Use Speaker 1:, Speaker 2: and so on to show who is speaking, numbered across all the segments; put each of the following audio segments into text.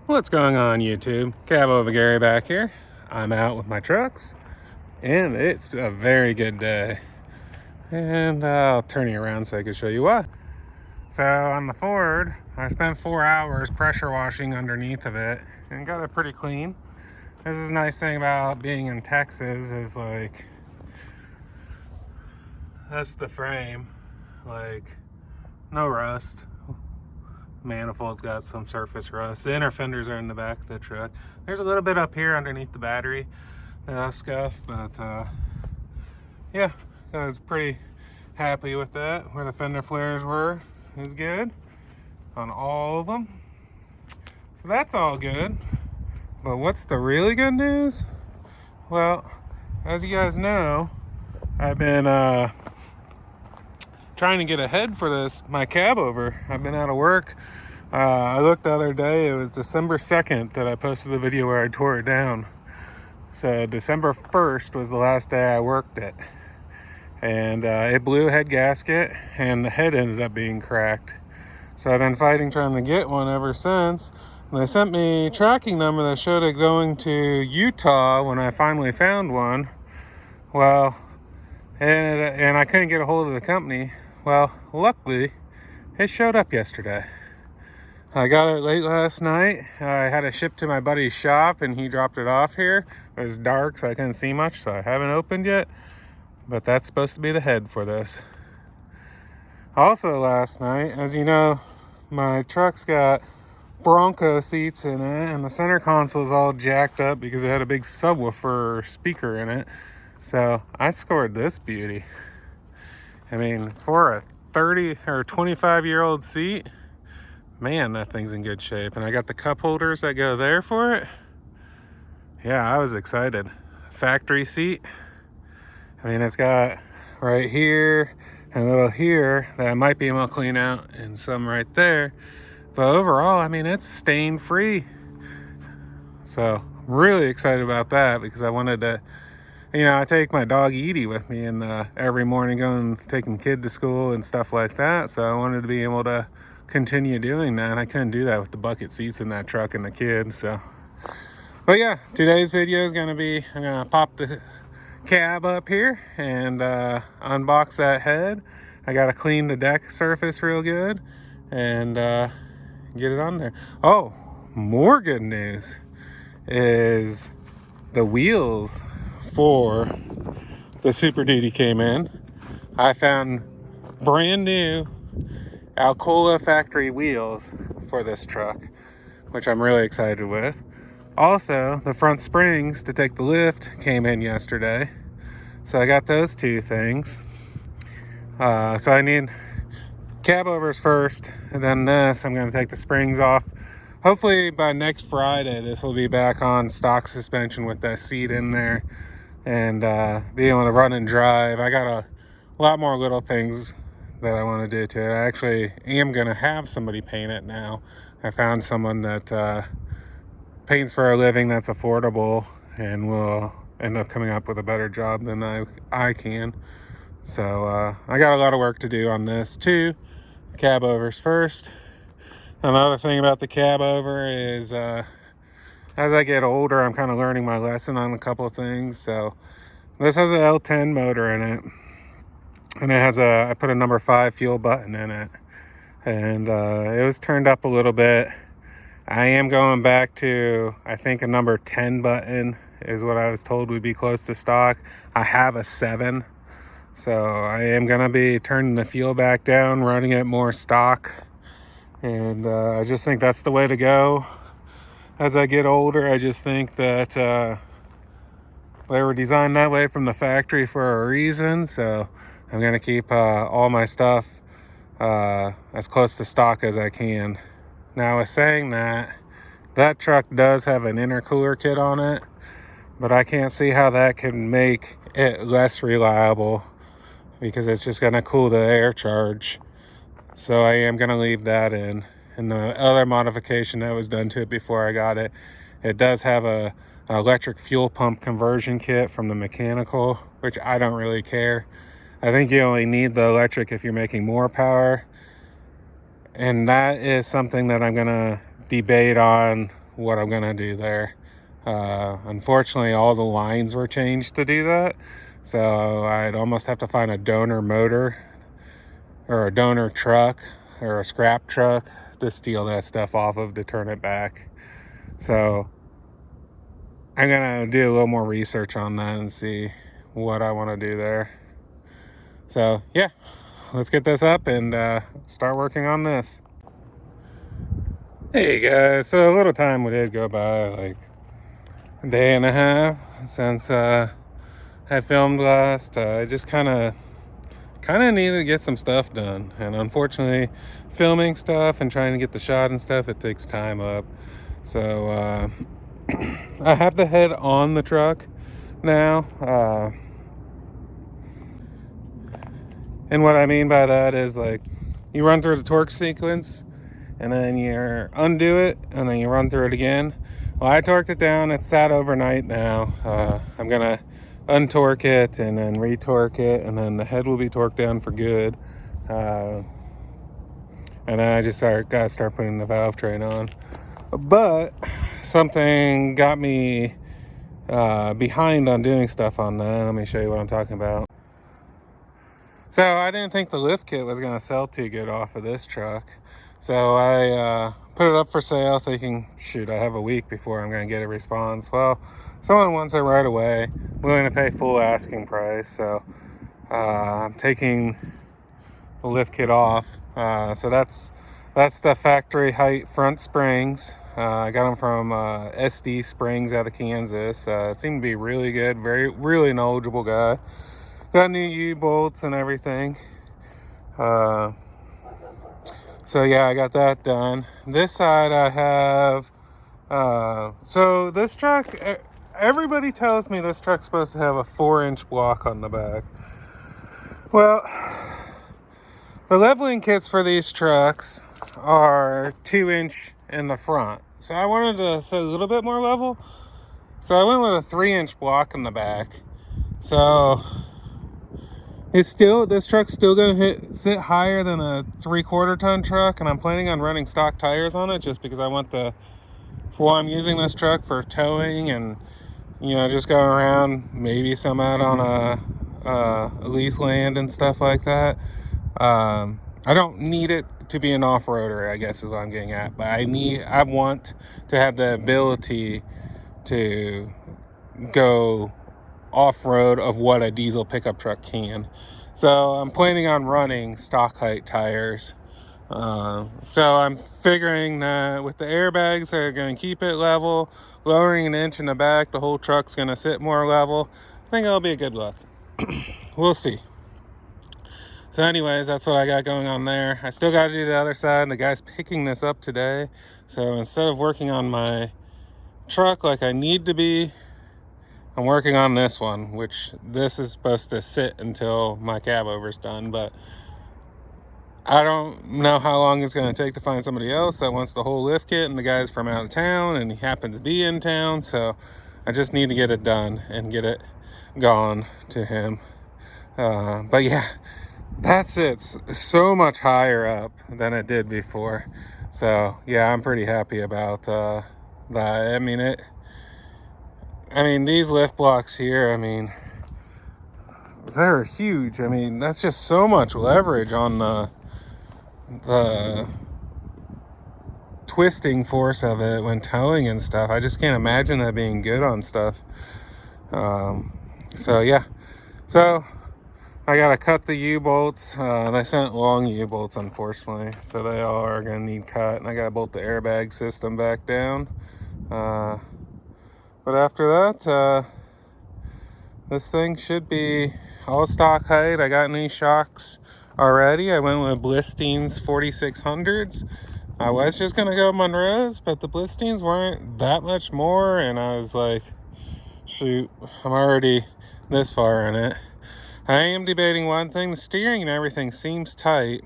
Speaker 1: What's going on, YouTube? Cabo over Gary back here. I'm out with my trucks, and it's a very good day. And I'll turn you around so I can show you why. So on the Ford, I spent 4 hours pressure washing underneath of it and got it pretty clean. This is a nice thing about being in Texas is like, that's the frame, like no rust. Manifold's got some surface rust. The inner fenders are in the back of the truck. There's a little bit up here underneath the battery scuff, but yeah, I was pretty happy with that. Where the fender flares were is good on all of them, so that's all good. But what's the really good news? Well, as you guys know, I've been trying to get ahead for this, my cab over. I've been out of work. I looked the other day, it was December 2nd that I posted the video where I tore it down. So December 1st was the last day I worked it. And it blew a head gasket and the head ended up being cracked. So I've been fighting trying to get one ever since. And they sent me a tracking number that showed it going to Utah when I finally found one. Well, and I couldn't get a hold of the company. Well, luckily, it showed up yesterday. I got it late last night. I had it shipped to my buddy's shop and he dropped it off here. It was dark, so I couldn't see much, so I haven't opened yet. But that's supposed to be the head for this. Also last night, as you know, my truck's got Bronco seats in it and the center console's all jacked up because it had a big subwoofer speaker in it. So I scored this beauty. I mean, for a 30 or 25-year-old seat, man, that thing's in good shape. And I got the cup holders that go there for it. Yeah, I was excited. Factory seat. I mean, it's got right here and a little here that I might be able to clean out and some right there. But overall, I mean, it's stain free. So really excited about that because I wanted to, you know, I take my dog Edie with me and every morning going taking kid to school and stuff like that. So I wanted to be able to continue doing that. I couldn't do that with the bucket seats in that truck and the kid. So, but yeah, today's video is going to be, I'm going to pop the cab up here and unbox that head. I got to clean the deck surface real good and get it on there. Oh, more good news is the wheels for the Super Duty came in. I found brand new Alcoa factory wheels for this truck, which I'm really excited with. Also, the front springs to take the lift came in yesterday. So I got those two things. So I need cab overs first, and then this, I'm going to take the springs off. Hopefully by next Friday, this will be back on stock suspension with that seat in there and be able to run and drive. I got a lot more little things that I want to do to it. I actually am going to have somebody paint it now. I found someone that paints for a living that's affordable and will end up coming up with a better job than I can. So I got a lot of work to do on this too. Cab overs first. Another thing about the cab over is as I get older, I'm kind of learning my lesson on a couple of things. So this has an L10 motor in it, and it has I put a number 5 fuel button in it, and it was turned up a little bit. I am going back to, I think, a number 10 button is what I was told would be close to stock. I have a 7, so I am going to be turning the fuel back down, running it more stock. And I just think that's the way to go. As I get older, I just think that they were designed that way from the factory for a reason. So I'm going to keep all my stuff as close to stock as I can. Now, with saying that, that truck does have an intercooler kit on it, but I can't see how that can make it less reliable because it's just going to cool the air charge. So I am going to leave that in. And the other modification that was done to it before I got it, it does have an electric fuel pump conversion kit from the mechanical, which I don't really care. I think you only need the electric if you're making more power. And that is something that I'm going to debate on what I'm gonna do there. Unfortunately, all the lines were changed to do that, so I'd almost have to find a donor motor or a donor truck or a scrap truck to steal that stuff off of to turn it back. So I'm gonna do a little more research on that and see what I want to do there. So yeah, let's get this up and start working on this. Hey guys, so a little time did go by, like a day and a half since I filmed last. I just kind of needed to get some stuff done, and unfortunately filming stuff and trying to get the shot and stuff, it takes time up. So I have the head on the truck now, and what I mean by that is, like, you run through the torque sequence and then you undo it and then you run through it again. Well, I torqued it down. It's sat overnight now. I'm gonna untorque it and then retorque it, and then the head will be torqued down for good. And then I just gotta start putting the valve train on. But something got me behind on doing stuff on that. Let me show you what I'm talking about. So I didn't think the lift kit was gonna sell too good off of this truck. So I put it up for sale thinking, shoot, I have a week before I'm gonna get a response. Well, someone wants it right away, willing to pay full asking price. So I'm taking the lift kit off. So that's the factory height front springs. I got them from SD Springs out of Kansas. Seemed to be really good, really knowledgeable guy. Got new U-bolts and everything. So yeah, I got that done. This side I have, so this truck, everybody tells me this truck's supposed to have a 4-inch block on the back. Well, the leveling kits for these trucks are 2-inch in the front. So I wanted to sit a little bit more level. So I went with a 3-inch block in the back. So this truck's still gonna sit higher than a 3/4 ton truck, and I'm planning on running stock tires on it just because I want I'm using this truck for towing and, you know, just going around, maybe some out on a lease land and stuff like that. I don't need it to be an off-roader, I guess is what I'm getting at, but I want to have the ability to go off-road of what a diesel pickup truck can. So I'm planning on running stock height tires. So I'm figuring that with the airbags, they're going to keep it level. Lowering an inch in the back, the whole truck's going to sit more level. I think it'll be a good look. We'll see. So anyways, that's what I got going on there. I still got to do the other side. The guy's picking this up today. So instead of working on my truck like I need to be, I'm working on this one, which this is supposed to sit until my cab over's done, but I don't know how long it's going to take to find somebody else that wants the whole lift kit, and the guy's from out of town and he happens to be in town, so I just need to get it done and get it gone to him. But yeah, that's it. So much higher up than it did before. So yeah, I'm pretty happy about that. I mean, these lift blocks here, I mean, they're huge. I mean, that's just so much leverage on the twisting force of it when towing and stuff. I just can't imagine that being good on stuff. So yeah, so I gotta cut the U-bolts. They sent long U-bolts, unfortunately, so they all are gonna need cut, and I gotta bolt the airbag system back down. But after that, this thing should be all stock height. I got new shocks already. I went with Blistein's 4600s. I was just gonna go Monroe's, but the Blisteins weren't that much more, and I was like, shoot, I'm already this far in it. I am debating one thing. The steering and everything seems tight,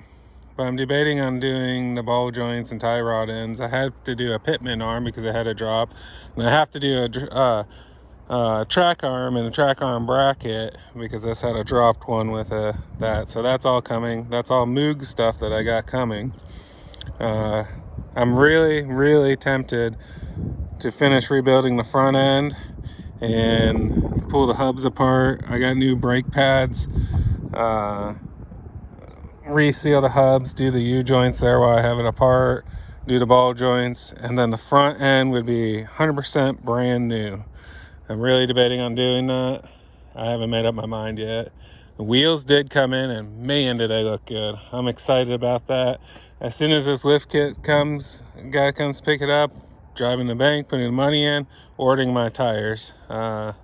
Speaker 1: but I'm debating on doing the ball joints and tie rod ends. I have to do a pitman arm because it had a drop, and I have to do a track arm and a track arm bracket because this had a dropped one with that. So that's all coming. That's all Moog stuff that I got coming. I'm really tempted to finish rebuilding the front end and pull the hubs apart. I got new brake pads, reseal the hubs, do the U-joints there while I have it apart, do the ball joints, and then the front end would be 100% brand new. I'm really debating on doing that. I haven't made up my mind yet. The wheels did come in, and man, did they look good. I'm excited about that. As soon as this lift kit comes, guy comes pick it up, driving the bank, putting the money in, ordering my tires. So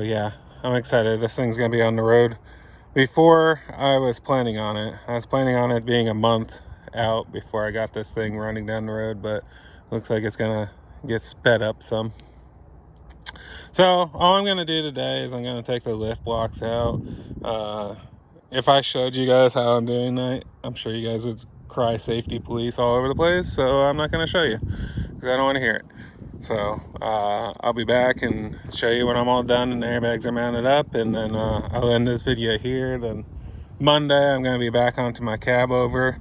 Speaker 1: yeah, I'm excited. This thing's gonna be on the road. Before I was planning on it, being a month out before I got this thing running down the road, but looks like it's gonna get sped up some. So all I'm gonna do today is I'm gonna take the lift blocks out. If I showed you guys how I'm doing that, I'm sure you guys would cry safety police all over the place, so I'm not gonna show you because I don't want to hear it. So I'll be back and show you when I'm all done and the airbags are mounted up, and then I'll end this video here. Then Monday I'm gonna be back onto my cab over.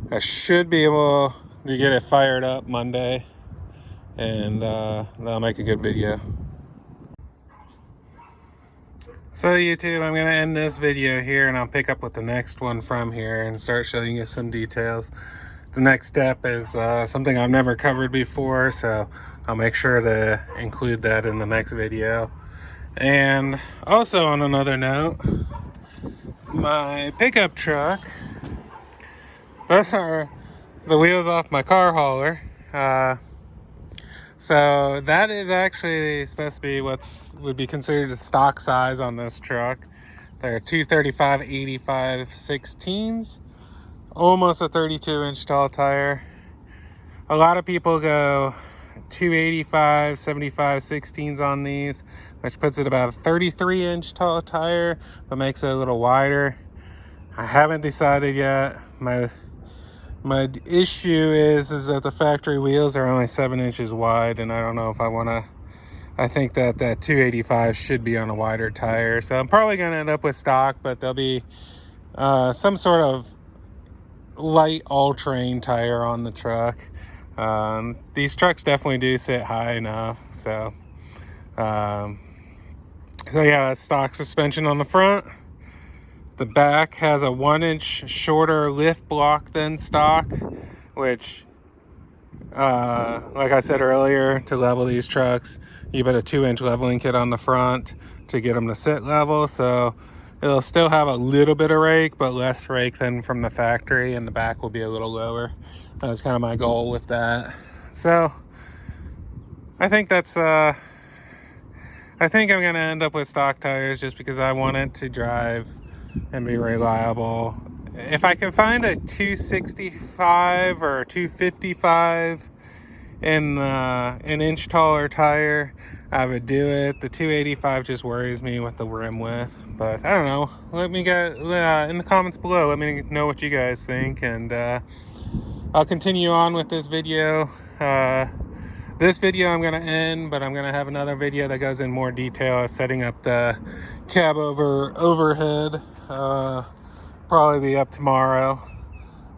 Speaker 1: I should be able to get it fired up Monday, and that'll make a good video. So YouTube, I'm gonna end this video here, and I'll pick up with the next one from here and start showing you some details. The next step is something I've never covered before, so I'll make sure to include that in the next video. And also on another note, my pickup truck, those are the wheels off my car hauler. So that is actually supposed to be would be considered the stock size on this truck. They're 235/85 16s, almost a 32-inch tall tire. A lot of people go 285/75 16s on these, which puts it about a 33-inch tall tire, but makes it a little wider. I haven't decided yet. My issue is that the factory wheels are only 7 inches wide, and I don't know if I want to. I think that 285 should be on a wider tire, so I'm probably going to end up with stock, but there'll be some sort of light all-terrain tire on the truck. These trucks definitely do sit high enough, so yeah, that's stock suspension on the front. The back has a 1-inch shorter lift block than stock, which, like I said earlier, to level these trucks, you put a 2-inch leveling kit on the front to get them to sit level. So it'll still have a little bit of rake, but less rake than from the factory, and the back will be a little lower. That's kind of my goal with that. So I think I think I'm gonna end up with stock tires just because I want it to drive and be reliable. If I can find a 265 or 255 in an inch taller tire, I would do it. The 285 just worries me with the rim width, but I don't know. Let me get in the comments below. Let me know what you guys think, and I'll continue on with this video. This video I'm going to end, but I'm going to have another video that goes in more detail setting up the cab overhead. Probably be up tomorrow.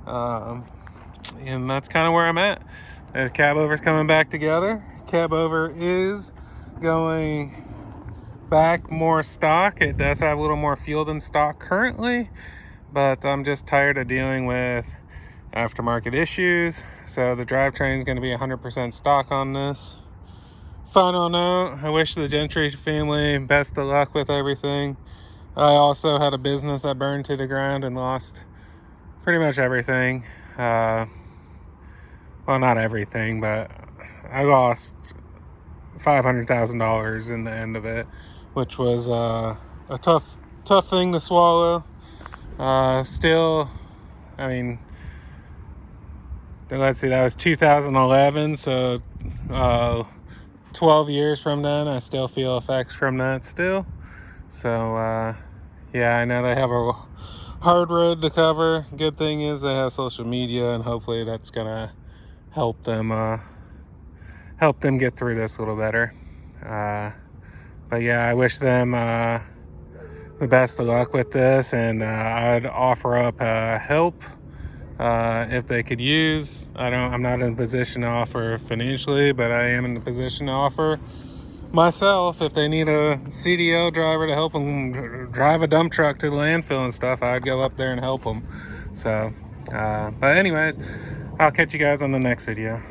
Speaker 1: And that's kind of where I'm at. The cab over's coming back together. Cab over is going back more stock. It does have a little more fuel than stock currently, but I'm just tired of dealing with aftermarket issues, so the drivetrain is going to be 100% stock on this. Final note, I wish the Gentry family best of luck with everything. I also had a business that burned to the ground and lost pretty much everything. Well, not everything, but I lost $500,000 in the end of it, which was a tough thing to swallow. Still, I mean, let's see, that was 2011, so 12 years from then, I still feel effects from that still. So yeah, I know they have a hard road to cover. Good thing is they have social media, and hopefully that's gonna help them get through this a little better. But yeah, I wish them the best of luck with this, and I'd offer up help if they could use. I'm not in a position to offer financially, but I am in a position to offer myself. If they need a CDL driver to help them drive a dump truck to the landfill and stuff, I'd go up there and help them. So, but anyways, I'll catch you guys on the next video.